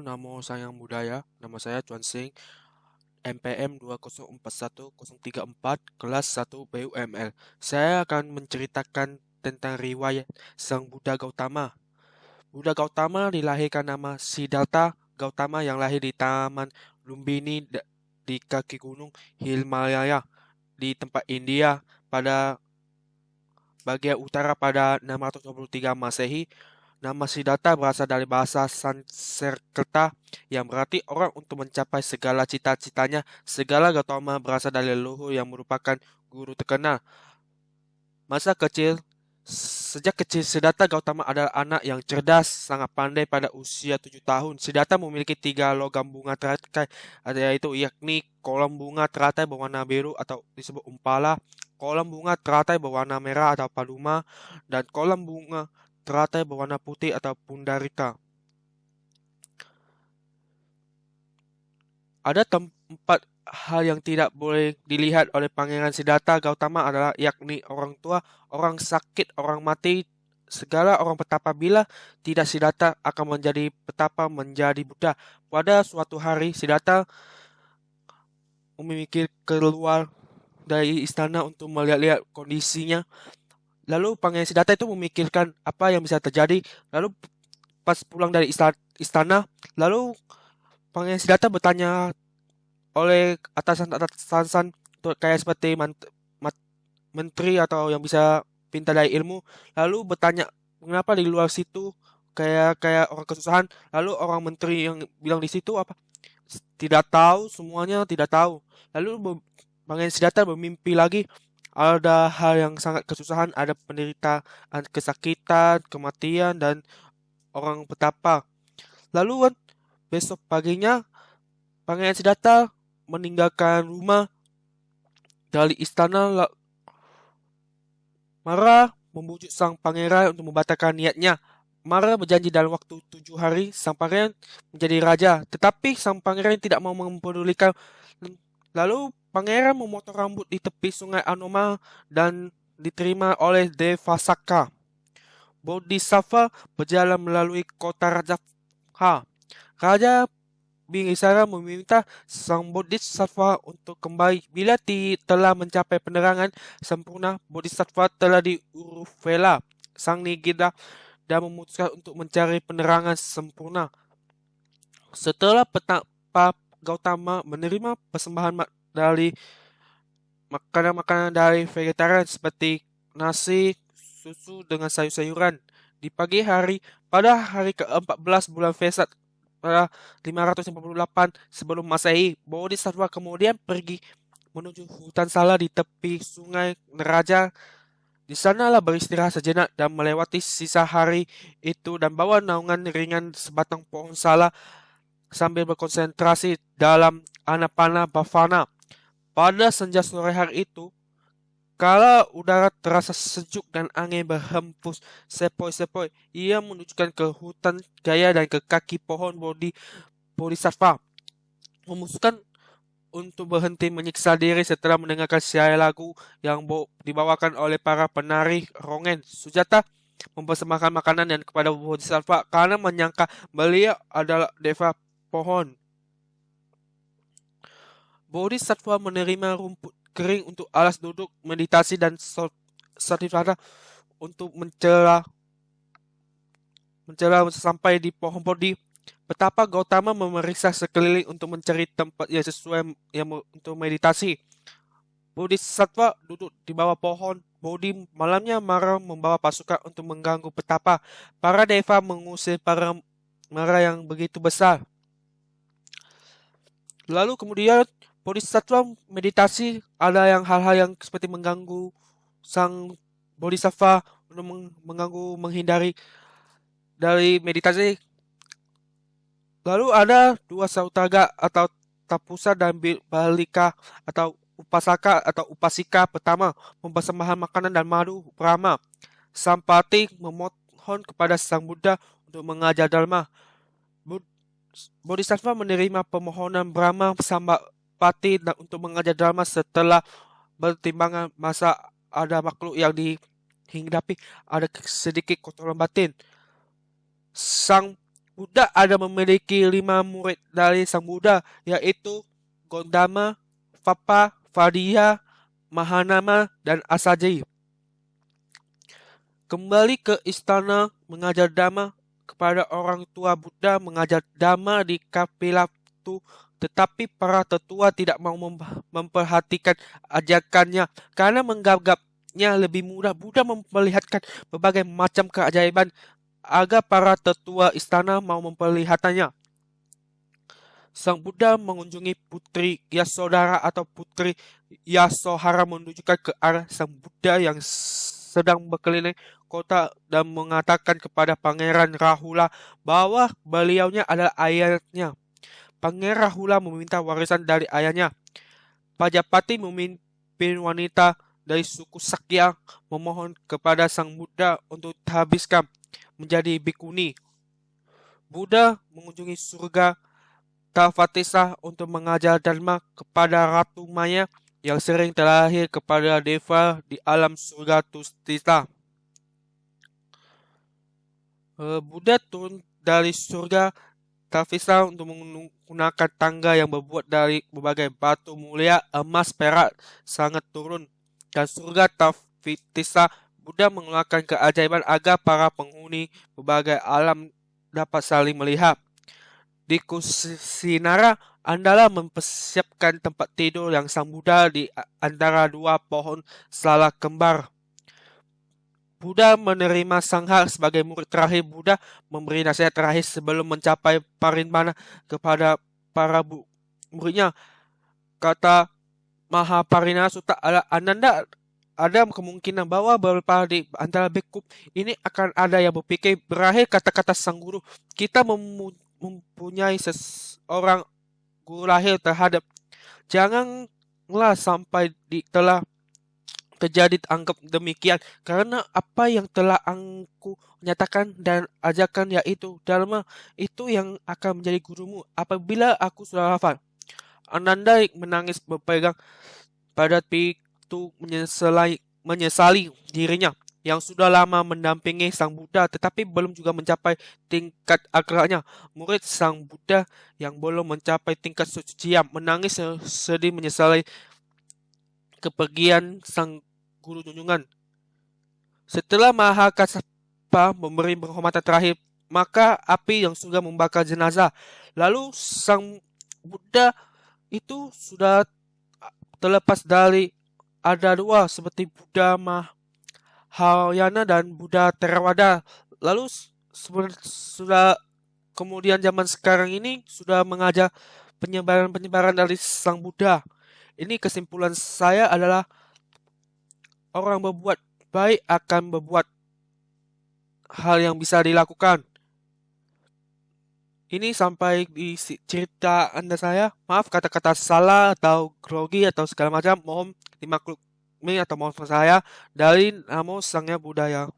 Namo Sayang Budaya. Nama saya Chuan Sing, MPM 2041034, kelas 1 BUML. Saya akan menceritakan tentang riwayat Sang Buddha Gautama. Buddha Gautama dilahirkan nama Siddhartha Gautama yang lahir di Taman Lumbini di kaki gunung Himalaya di tempat India pada bagian utara pada 623 Masehi. Nama Siddhartha berasal dari bahasa Sanskerta yang berarti orang untuk mencapai segala cita-citanya. Segala Gautama berasal dari leluhur yang merupakan guru terkenal. Masa kecil, sejak kecil Siddhartha Gautama adalah anak yang cerdas, sangat pandai pada usia 7 tahun. Siddhartha memiliki 3 logam bunga teratai, yaitu yakni kolam bunga teratai berwarna biru atau disebut umpala, kolam bunga teratai berwarna merah atau paduma, dan kolam bunga teratai berwarna putih atau pundarita. Ada empat hal yang tidak boleh dilihat oleh Pangeran Siddhartha Gautama adalah yakni orang tua, orang sakit, orang mati, segala orang petapa. Bila tidak, Siddhartha akan menjadi petapa, menjadi Buddha. Pada suatu hari Siddhartha memikir keluar dari istana untuk melihat-lihat kondisinya. Lalu Pangeran Siddhartha itu memikirkan apa yang bisa terjadi. Lalu pas pulang dari istana, lalu Pangeran Siddhartha bertanya oleh atasan-atasan kayak seperti menteri atau yang bisa pintar dari ilmu, lalu bertanya mengapa di luar situ kayak orang kesusahan. Lalu orang menteri yang bilang di situ apa? Tidak tahu, semuanya tidak tahu. Lalu Pangeran Siddhartha bermimpi lagi ada hal yang sangat kesusahan, ada penderitaan, kesakitan, kematian, dan orang petapa. Lalu kan besok paginya Pangeran Siddhartha meninggalkan rumah dari istana. Mara membujuk sang pangeran untuk membatalkan niatnya. Mara berjanji dalam waktu 7 hari sang pangeran menjadi raja, tetapi sang pangeran tidak mau mempedulikan. Lalu pangeran memotong rambut di tepi sungai Anoma dan diterima oleh Devasaka. Bodhisattva berjalan melalui kota Rajabha. Raja Bimbisara meminta sang Bodhisattva untuk kembali. Bila telah mencapai penerangan sempurna, Bodhisattva telah diuruvela sang Nigida dan memutuskan untuk mencari penerangan sempurna. Setelah petapa Gautama menerima persembahan dari makanan-makanan dari vegetarian seperti nasi, susu dengan sayur-sayuran. Di pagi hari, pada hari ke-14 bulan Vesak pada 558 sebelum Masehi, Bodhisattva kemudian pergi menuju hutan Sala di tepi sungai Neraja. Di sanalah beristirahat sejenak dan melewati sisa hari itu dan bawa naungan ringan sebatang pohon Sala sambil berkonsentrasi dalam Anapana Bhavana. Pada senja sore hari itu, kala udara terasa sejuk dan angin berhembus sepoi-sepoi, ia menunjukkan ke hutan gaya dan ke kaki pohon Bodhisattva, memutuskan untuk berhenti menyiksa diri setelah mendengarkan siar lagu yang dibawakan oleh para penari rongen. Sujata mempersembahkan makanan dan kepada Bodhisattva karena menyangka beliau adalah deva pohon. Bodhisattva menerima rumput kering untuk alas duduk, meditasi, dan sertifikat untuk mencela sampai di pohon Bodhi. Betapa Gautama memeriksa sekeliling untuk mencari tempat yang sesuai untuk meditasi. Bodhisattva duduk di bawah pohon Bodhi. Malamnya Mara membawa pasukan untuk mengganggu petapa. Para deva mengusir para Mara yang begitu besar. Lalu kemudian Bodhisattva meditasi, ada yang hal-hal yang seperti mengganggu sang Bodhisattva untuk menghindari dari meditasi. Lalu ada 2 sautaga atau tapusa dan balika atau upasaka atau upasika. Pertama, mempersembahkan makanan dan madu Brahma. Sampati memohon kepada sang Buddha untuk mengajar Dharma. Bodhisattva menerima permohonan Brahma Sampati untuk mengajar Dharma setelah bertimbangan masa ada makhluk yang dihinggapi ada sedikit kotoran batin. Sang Buddha ada memiliki 5 murid dari Sang Buddha, yaitu Gotama, Papa, Vadiya, Mahanama, dan Asaji. Kembali ke istana mengajar Dhamma kepada orang tua Buddha mengajar Dhamma di kapilah itu, tetapi para tetua tidak mau memperhatikan ajakannya karena menganggapnya lebih mudah. Buddha memperlihatkan berbagai macam keajaiban agar para tetua istana mau memperlihatannya. Sang Buddha mengunjungi putri Yasodhara atau putri Yasohara menunjukkan ke arah Sang Buddha yang sedang berkeliling kota dan mengatakan kepada Pangeran Rahula bahwa beliaunya adalah ayahnya. Pangeran Rahula meminta warisan dari ayahnya. Pajapati memimpin wanita dari suku Sakya memohon kepada Sang Buddha untuk dihabiskan menjadi bikuni. Buddha mengunjungi surga Tavatesa untuk mengajar Dharma kepada Ratu Maya yang sering terlahir kepada Deva di alam surga Tustita. Buddha turun dari surga Tavatesa untuk menggunakan tangga yang berbuat dari berbagai batu mulia, emas, perak, sangat turun. Dan surga Tavatesa, Buddha mengeluarkan keajaiban agar para penghuni berbagai alam dapat saling melihat. Di Kusinara, Andalah mempersiapkan tempat tidur yang Sang Buddha di antara 2 pohon salak kembar. Buddha menerima Sangha sebagai murid terakhir. Buddha memberi nasihat terakhir sebelum mencapai parinibbana kepada para muridnya. Kata Mahaparinibbana Sutta adalah Ananda, ada kemungkinan bahwa beberapa di antara bhikkhu ini akan ada yang berpikir berakhir kata-kata Sang Guru. Kita mempunyai seorang guru lahir terhadap. Janganlah sampai telah terjadi anggap demikian, karena apa yang telah aku nyatakan dan ajarkan yaitu Dharma itu yang akan menjadi gurumu apabila aku sudah hafal. Ananda menangis berpegang pada itu menyesali dirinya yang sudah lama mendampingi Sang Buddha tetapi belum juga mencapai tingkat akrabnya. Murid Sang Buddha yang belum mencapai tingkat sucian menangis sedih menyesali kepergian Sang Guru junjungan. Setelah Mahakassapa memberi penghormatan terakhir, maka api yang sudah membakar jenazah. Lalu Sang Buddha itu sudah terlepas dari ada 2 seperti Buddha Mahayana dan Buddha Theravada. Lalu sudah kemudian zaman sekarang ini sudah mengajar penyebaran dari Sang Buddha. Ini kesimpulan saya adalah orang berbuat baik akan berbuat hal yang bisa dilakukan. Ini sampai di cerita Anda saya. Maaf kata-kata salah atau grogi atau segala macam. Mohon dimaklumi atau mohon saya dari Namo Sangya Buddhaya.